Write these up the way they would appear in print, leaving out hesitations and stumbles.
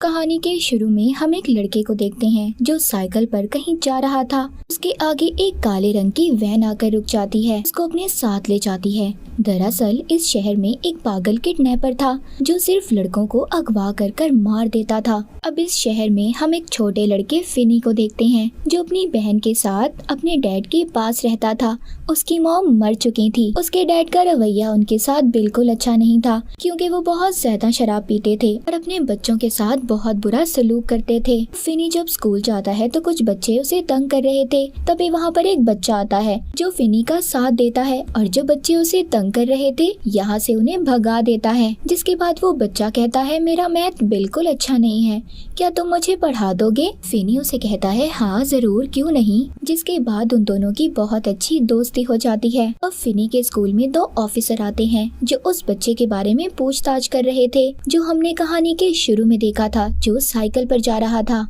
कहानी के शुरू में हम एक लड़के को देखते हैं जो साइकिल पर कहीं जा रहा था। उसके आगे एक काले रंग की वैन आकर रुक जाती है, उसको अपने साथ ले जाती है। दरअसल इस शहर में एक पागल किडनैपर था जो सिर्फ लड़कों को अगवा कर मार देता था। अब इस शहर में हम एक छोटे लड़के फिनी को देखते हैं जो अपनी बहन के साथ अपने डैड के पास रहता था। उसकी मॉम मर चुकी थी। उसके डैड का रवैया उनके साथ बिल्कुल अच्छा नहीं था क्योंकि वो बहुत ज्यादा शराब पीते थे और अपने बच्चों के साथ बहुत बुरा सलूक करते थे। फिनी जब स्कूल जाता है तो कुछ बच्चे उसे तंग कर रहे थे। तभी वहाँ पर एक बच्चा आता है जो फिनी का साथ देता है और जो बच्चे उसे तंग कर रहे थे यहाँ से उन्हें भगा देता है। जिसके बाद वो बच्चा कहता है मेरा मैथ बिल्कुल अच्छा नहीं है, क्या तुम मुझे पढ़ा दोगे? फिनी उसे कहता है हाँ जरूर, क्यों नहीं। जिसके बाद उन दोनों की बहुत अच्छी दोस्ती हो जाती है। अब फिनी के स्कूल में 2 ऑफिसर आते हैं जो उस बच्चे के बारे में पूछताछ कर रहे थे जो हमने कहानी के शुरू में देखा था, जो साइकिल पर जा रहा था।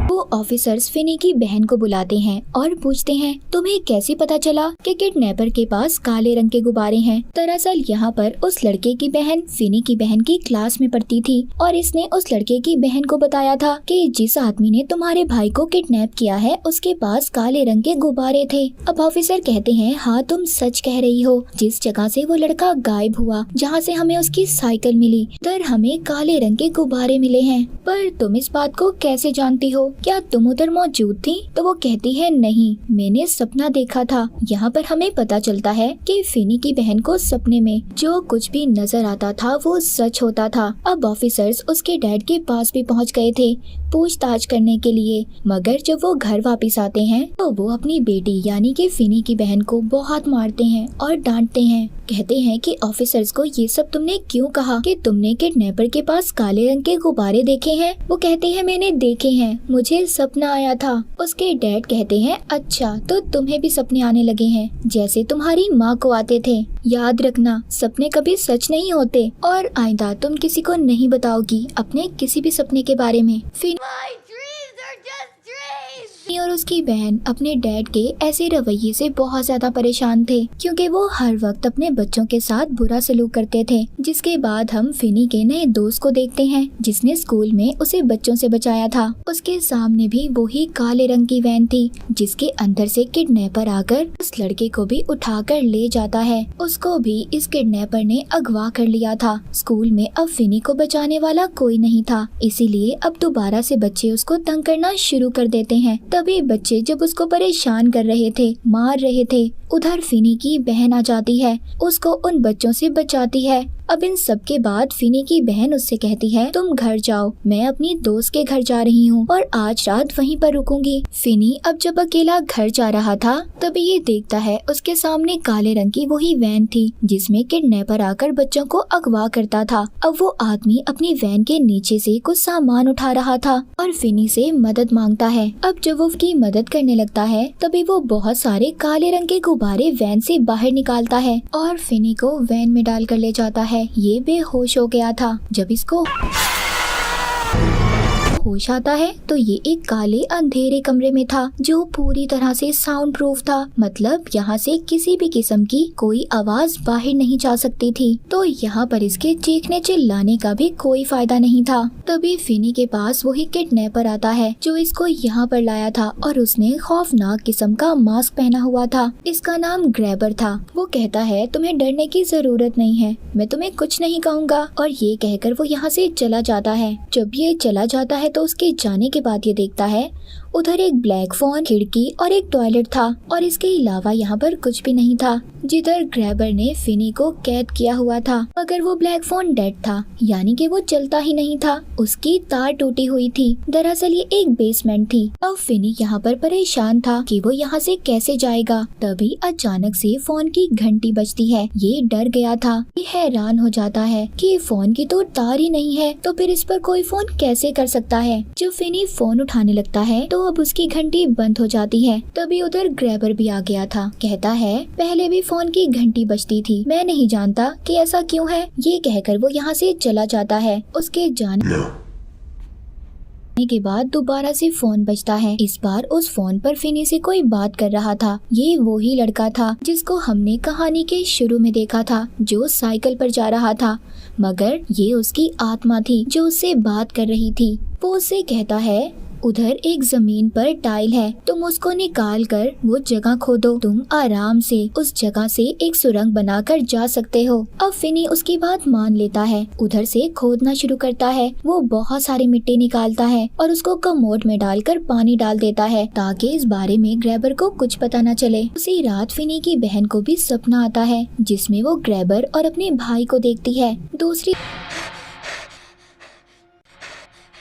वो ऑफिसर्स फिनी की बहन को बुलाते हैं और पूछते हैं तुम्हें कैसे पता चला कि किडनैपर के पास काले रंग के गुब्बारे हैं? दरअसल यहाँ पर उस लड़के की बहन फिनी की बहन की क्लास में पढ़ती थी और इसने उस लड़के की बहन को बताया था कि जिस आदमी ने तुम्हारे भाई को किडनैप किया है उसके पास काले रंग के गुब्बारे थे। अब ऑफिसर कहते हैं हाँ तुम सच कह रही हो, जिस जगह से वो लड़का गायब हुआ, जहाँ से हमें उसकी साइकिल मिली, उधर हमें काले रंग के गुब्बारे मिले हैं। पर तुम इस बात को कैसे जानती हो? क्या तुम उधर मौजूद थी? तो वो कहती है नहीं, मैंने सपना देखा था। यहाँ पर हमें पता चलता है कि फिनी की बहन को सपने में जो कुछ भी नजर आता था वो सच होता था। अब ऑफिसर्स उसके डैड के पास भी पहुँच गए थे पूछताछ करने के लिए, मगर जब वो घर वापस आते हैं तो वो अपनी बेटी यानी कि फिनी की बहन को बहुत मारते हैं और डांटते हैं। कहते हैं कि ऑफिसर्स को ये सब तुमने क्यों कहा कि तुमने किडनैपर के पास काले रंग के गुब्बारे देखे हैं? वो कहते हैं मैंने देखे हैं, मुझे सपना आया था। उसके डैड कहते हैं अच्छा तो तुम्हें भी सपने आने लगे हैं जैसे तुम्हारी माँ को आते थे। याद रखना सपने कभी सच नहीं होते और आइंदा तुम किसी को नहीं बताओगी अपने किसी भी सपने के बारे में। और उसकी बहन अपने डैड के ऐसे रवैये से बहुत ज्यादा परेशान थे क्योंकि वो हर वक्त अपने बच्चों के साथ बुरा सलूक करते थे। जिसके बाद हम फिनी के नए दोस्त को देखते हैं जिसने स्कूल में उसे बच्चों से बचाया था। उसके सामने भी वही काले रंग की वैन थी जिसके अंदर से किडनैपर आकर उस लड़के को भी उठाकर ले जाता है। उसको भी इस किडनैपर ने अगवा कर लिया था। स्कूल में अब फिनी को बचाने वाला कोई नहीं था, इसीलिए अब दोबारा से बच्चे उसको तंग करना शुरू कर देते हैं। तभी बच्चे जब उसको परेशान कर रहे थे, मार रहे थे, उधर फिनी की बहन आ जाती है, उसको उन बच्चों से बचाती है। अब इन सब के बाद फिनी की बहन उससे कहती है तुम घर जाओ, मैं अपनी दोस्त के घर जा रही हूँ और आज रात वहीं पर रुकूंगी। फिनी अब जब अकेला घर जा रहा था तभी ये देखता है उसके सामने काले रंग की वही वैन थी जिसमें किडनैपर आकर बच्चों को अगवा करता था। अब वो आदमी अपनी वैन के नीचे से कुछ सामान उठा रहा था और फिनी से मदद मांगता है। अब जब वो उसकी मदद करने लगता है तभी वो बहुत सारे काले रंग के गुब्बारे वैन से बाहर निकालता है और फिनी को वैन में डाल कर ले जाता है। ये बेहोश हो गया था। जब इसको होश आता है तो ये एक काले अंधेरे कमरे में था जो पूरी तरह से साउंड प्रूफ था, मतलब यहाँ से किसी भी किस्म की कोई आवाज बाहर नहीं जा सकती थी। तो यहाँ पर इसके चीखने चिल्लाने का भी कोई फायदा नहीं था। तभी फिनी के पास वही किडनैपर आता है जो इसको यहाँ पर लाया था और उसने खौफनाक किस्म का मास्क पहना हुआ था। इसका नाम ग्रैबर था। वो कहता है तुम्हें डरने की जरूरत नहीं है, मैं तुम्हें कुछ नहीं कहूँगा, और ये कहकर वो यहाँ से चला जाता है। जब ये चला जाता है तो उसके जाने के बाद ये देखता है उधर एक ब्लैक फोन, खिड़की और एक टॉयलेट था और इसके अलावा यहाँ पर कुछ भी नहीं था जिधर ग्रैबर ने फिनी को कैद किया हुआ था। मगर वो ब्लैक फोन डेड था, यानी कि वो चलता ही नहीं था, उसकी तार टूटी हुई थी। दरअसल ये एक बेसमेंट थी। अब फिनी यहाँ पर परेशान था कि वो यहाँ से कैसे जाएगा। तभी अचानक से फोन की घंटी बजती है। ये डर गया था, ये हैरान हो जाता है कि फोन की तो तार ही नहीं है तो फिर इस पर कोई फोन कैसे कर सकता है। जब फिनी फोन उठाने लगता है तो अब उसकी घंटी बंद हो जाती है। तभी उधर ग्रैबर भी आ गया था। कहता है पहले भी फोन की घंटी बजती थी, मैं नहीं जानता कि ऐसा क्यों है। ये कहकर वो यहाँ से चला जाता है। उसके जाने के बाद दोबारा से फोन बजता है। इस बार उस फोन पर फिनी से कोई बात कर रहा था। ये वो ही लड़का था जिसको हमने कहानी के शुरू में देखा था, जो साइकिल पर जा रहा था, मगर ये उसकी आत्मा थी जो उससे बात कर रही थी। वो उससे कहता है, उधर एक जमीन पर टाइल है, तुम उसको निकाल कर वो जगह खोदो, तुम आराम से उस जगह से एक सुरंग बनाकर जा सकते हो। अब फिनी उसकी बात मान लेता है, उधर से खोदना शुरू करता है। वो बहुत सारी मिट्टी निकालता है और उसको कमोड में डालकर पानी डाल देता है ताकि इस बारे में ग्रैबर को कुछ पता न चले। उसी रात फिनी की बहन को भी सपना आता है जिसमें वो ग्रैबर और अपने भाई को देखती है। दूसरी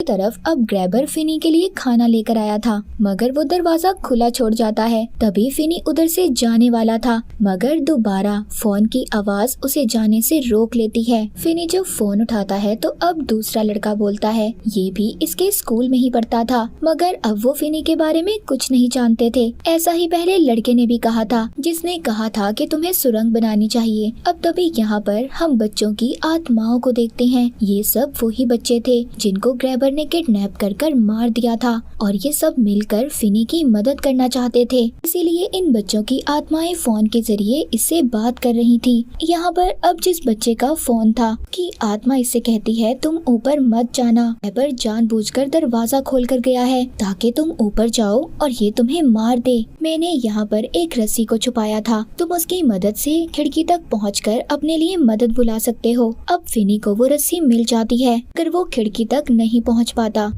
तरफ अब ग्रैबर फिनी के लिए खाना लेकर आया था, मगर वो दरवाजा खुला छोड़ जाता है। तभी फिनी उधर से जाने वाला था, मगर दोबारा फोन की आवाज उसे जाने से रोक लेती है। फिनी जब फोन उठाता है तो अब दूसरा लड़का बोलता है। ये भी इसके स्कूल में ही पढ़ता था, मगर अब वो फिनी के बारे में कुछ नहीं जानते थे। ऐसा ही पहले लड़के ने भी कहा था, जिसने कहा था कि तुम्हें सुरंग बनानी चाहिए। अब तभी यहाँ पर हम बच्चों की आत्माओं को देखते हैं। ये सब वही बच्चे थे जिनको ग्रैबर ने किडनैप कर मार दिया था और ये सब मिलकर फिनी की मदद करना चाहते थे। इसीलिए इन बच्चों की आत्माएं फोन के जरिए इससे बात कर रही थी। यहाँ पर अब जिस बच्चे का फोन था कि आत्मा इससे कहती है, तुम ऊपर मत जाना। ग्रैबर जानबूझकर दरवाजा खोल कर गया है ताकि तुम ऊपर जाओ और ये तुम्हें मार दे। मैंने यहाँ पर एक रस्सी को छुपाया था, तुम उसकी मदद से खिड़की तक पहुँचकर अपने लिए मदद बुला सकते हो। अब फिनी को वो रस्सी मिल जाती है, अगर वो खिड़की तक नहीं पहुँच पाता।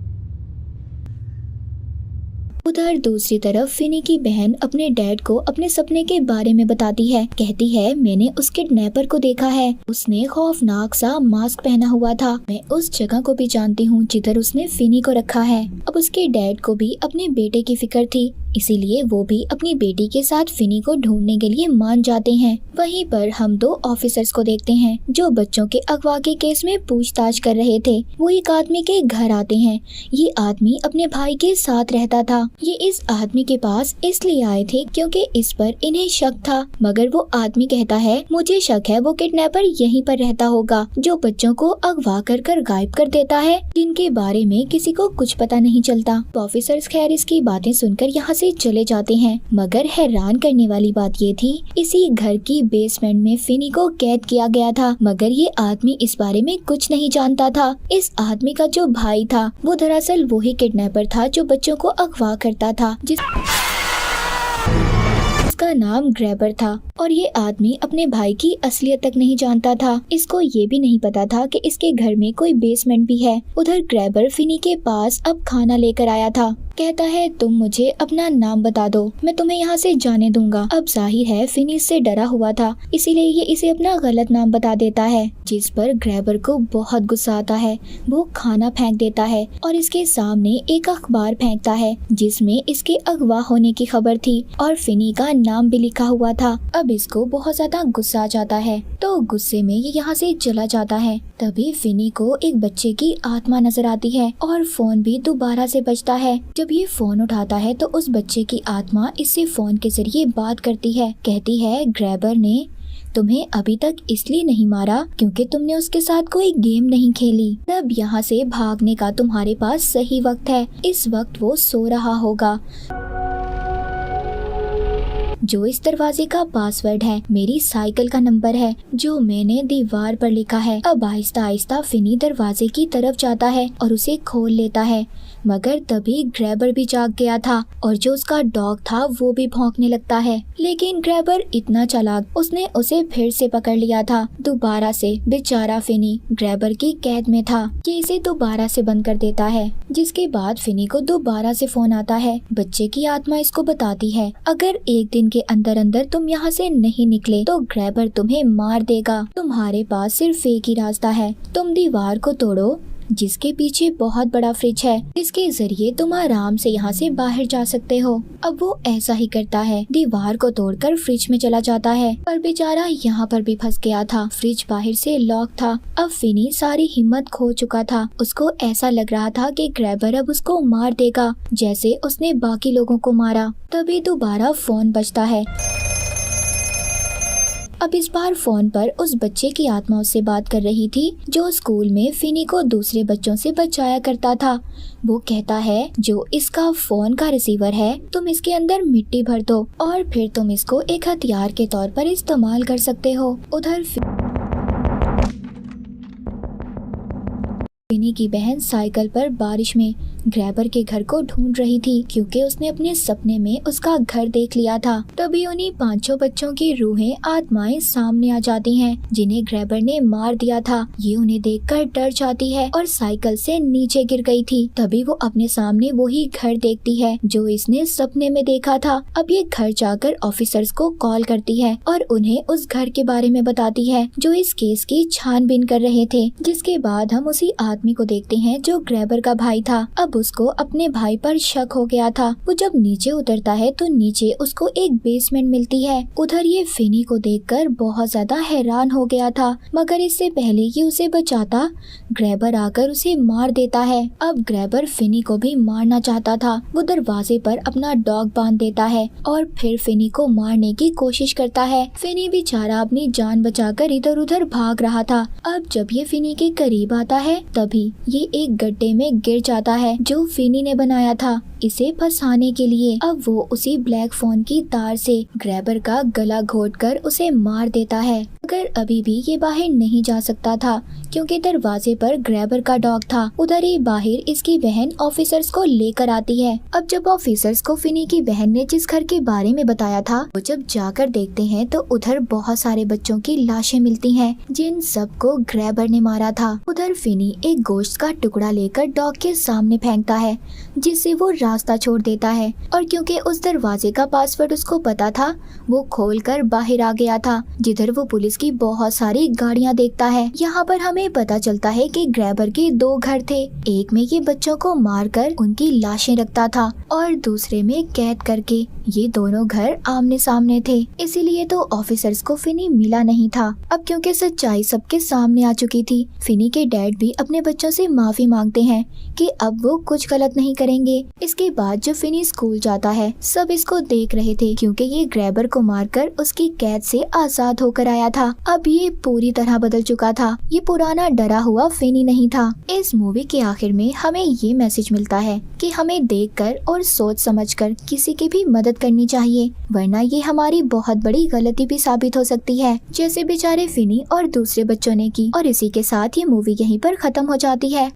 उधर दूसरी तरफ फिनी की बहन अपने डैड को अपने सपने के बारे में बताती है। कहती है, मैंने उस किडनैपर को देखा है, उसने खौफनाक सा मास्क पहना हुआ था। मैं उस जगह को भी जानती हूँ जिधर उसने फिनी को रखा है। अब उसके डैड को भी अपने बेटे की फिक्र थी, इसीलिए वो भी अपनी बेटी के साथ फिनी को ढूंढने के लिए मान जाते हैं। वहीं पर हम दो ऑफिसर्स को देखते हैं जो बच्चों के अगवा के केस में पूछताछ कर रहे थे। वो एक आदमी के घर आते हैं। ये आदमी अपने भाई के साथ रहता था। ये इस आदमी के पास इसलिए आए थे क्योंकि इस पर इन्हें शक था, मगर वो आदमी कहता है, मुझे शक है वो किडनैपर यहीं पर रहता होगा जो बच्चों को अगवा कर गायब कर देता है, जिनके बारे में किसी को कुछ पता नहीं चलता। ऑफिसर्स खैर इसकी बातें सुनकर यहाँ से चले जाते हैं, मगर हैरान करने वाली बात ये थी, इसी घर की बेसमेंट में फिनी को कैद किया गया था, मगर ये आदमी इस बारे में कुछ नहीं जानता था। इस आदमी का जो भाई था वो दरअसल वही किडनैपर था जो बच्चों को अगवा करता था, जिसका नाम ग्रैबर था। और ये आदमी अपने भाई की असलियत तक नहीं जानता था। इसको ये भी नहीं पता था कि इसके घर में कोई बेसमेंट भी है। उधर ग्रैबर फिनी के पास अब खाना लेकर आया था। कहता है, तुम मुझे अपना नाम बता दो, मैं तुम्हें यहाँ से जाने दूंगा। अब जाहिर है फिनी से डरा हुआ था, इसीलिए ये इसे अपना गलत नाम बता देता है, जिस पर ग्रैबर को बहुत गुस्सा आता है। वो खाना फेंक देता है और इसके सामने एक अखबार फेंकता है जिसमें इसके अगवा होने की खबर थी और फिनी का नाम भी लिखा हुआ था। अब इसको बहुत ज्यादा गुस्सा आ जाता है, तो गुस्से में ये यहाँ से चला जाता है। तभी फिनी को एक बच्चे की आत्मा नजर आती है और फोन भी दोबारा से बजता है। जब ये फोन उठाता है तो उस बच्चे की आत्मा इससे फोन के जरिए बात करती है। कहती है, ग्रैबर ने तुम्हें अभी तक इसलिए नहीं मारा क्योंकि तुमने उसके साथ कोई गेम नहीं खेली। तब यहाँ से भागने का तुम्हारे पास सही वक्त है। इस वक्त वो सो रहा होगा। जो इस दरवाजे का पासवर्ड है मेरी साइकिल का नंबर है जो मैंने दीवार पर लिखा है। अब आहिस्ता आहिस्ता फिनी दरवाजे की तरफ जाता है और उसे खोल लेता है, मगर तभी ग्रैबर भी जाग गया था और जो उसका डॉग था वो भी भौंकने लगता है। लेकिन ग्रैबर इतना चालाक, उसने उसे फिर से पकड़ लिया था। दोबारा से बेचारा फिनी ग्रैबर की कैद में था। ये इसे दोबारा से बंद कर देता है, जिसके बाद फिनी को दोबारा से फोन आता है। बच्चे की आत्मा इसको बताती है, अगर एक दिन के अंदर अंदर तुम यहाँ से नहीं निकले तो ग्रैबर तुम्हें मार देगा। तुम्हारे पास सिर्फ एक ही रास्ता है, तुम दीवार को तोड़ो जिसके पीछे बहुत बड़ा फ्रिज है, जिसके जरिए तुम आराम से यहाँ से बाहर जा सकते हो। अब वो ऐसा ही करता है, दीवार को तोड़कर फ्रिज में चला जाता है, पर बेचारा यहाँ पर भी फंस गया था। फ्रिज बाहर से लॉक था। अब फिनी सारी हिम्मत खो चुका था। उसको ऐसा लग रहा था कि ग्रैबर अब उसको मार देगा जैसे उसने बाकी लोगों को मारा। तभी दोबारा फोन बजता है। अब इस बार फोन पर उस बच्चे की आत्मा उससे बात कर रही थी जो स्कूल में फिनी को दूसरे बच्चों से बचाया करता था। वो कहता है, जो इसका फोन का रिसीवर है, तुम इसके अंदर मिट्टी भर दो और फिर तुम इसको एक हथियार के तौर पर इस्तेमाल कर सकते हो। उधर फिनी की बहन साइकिल पर बारिश में ग्रैबर के घर को ढूंढ रही थी क्योंकि उसने अपने सपने में उसका घर देख लिया था। तभी उन्हीं 5-6 बच्चों की रूहें आत्माएं सामने आ जाती हैं जिन्हें ग्रैबर ने मार दिया था। ये उन्हें देखकर डर जाती है और साइकिल से नीचे गिर गई थी। तभी वो अपने सामने वही घर देखती है जो इसने सपने में देखा था। अब ये घर जाकर ऑफिसर्स को कॉल करती है और उन्हें उस घर के बारे में बताती है जो इस केस की छानबीन कर रहे थे। जिसके बाद हम उसी आदमी को देखते हैं जो ग्रैबर का भाई था। अब उसको अपने भाई पर शक हो गया था। वो जब नीचे उतरता है तो नीचे उसको एक बेसमेंट मिलती है। उधर ये फिनी को देखकर बहुत ज्यादा हैरान हो गया था, मगर इससे पहले कि उसे बचाता, ग्रैबर आकर उसे मार देता है। अब ग्रैबर फिनी को भी मारना चाहता था। वो दरवाजे पर अपना डॉग बांध देता है और फिर फिनी को मारने की कोशिश करता है। फिनी बेचारा अपनी जान बचाकर इधर उधर भाग रहा था। अब जब ये फिनी के करीब आता है तभी ये एक गड्ढे में गिर जाता है जो फिनी ने बनाया था इसे फंसाने के लिए। अब वो उसी ब्लैक फोन की तार से ग्रैबर का गला घोटकर उसे मार देता है, मगर अभी भी ये बाहर नहीं जा सकता था क्योंकि दरवाजे पर ग्रैबर का डॉग था। उधर ही बाहर इसकी बहन ऑफिसर्स को लेकर आती है। अब जब ऑफिसर्स को फिनी की बहन ने जिस घर के बारे में बताया था वो जब जाकर देखते हैं तो उधर बहुत सारे बच्चों की लाशें मिलती हैं जिन सबको ग्रैबर ने मारा था। उधर फिनी एक गोश्त का टुकड़ा लेकर डॉग के सामने फेंकता है जिससे वो रास्ता छोड़ देता है और क्योंकि उस दरवाजे का पासवर्ड उसको पता था वो खोलकर बाहर आ गया था। जिधर वो पुलिस की बहुत सारी गाड़ियां देखता है। यहाँ पर हमें पता चलता है कि ग्रैबर के 2 घर थे। एक में ये बच्चों को मारकर उनकी लाशें रखता था और दूसरे में कैद करके। ये दोनों घर आमने सामने थे, इसीलिए तो ऑफिसर्स को फिनी मिला नहीं था। अब क्योंकि सच्चाई सबके सामने आ चुकी थी, फिनी के डैड भी अपने बच्चों से माफी मांगते हैं कि अब वो कुछ गलत नहीं करेंगे। इसके बाद जब फिनी स्कूल जाता है सब इसको देख रहे थे क्योंकि ये ग्रैबर को मारकर उसकी कैद से आजाद होकर आया था। अब ये पूरी तरह बदल चुका था। ये पुराना डरा हुआ फिनी नहीं था। इस मूवी के आखिर में हमें ये मैसेज मिलता है कि हमें देखकर और सोच समझकर किसी की भी मदद करनी चाहिए, वरना ये हमारी बहुत बड़ी गलती भी साबित हो सकती है, जैसे बेचारे फिनी और दूसरे बच्चों ने की। और इसी के साथ ये मूवी यहीं पर खत्म हो जाती है।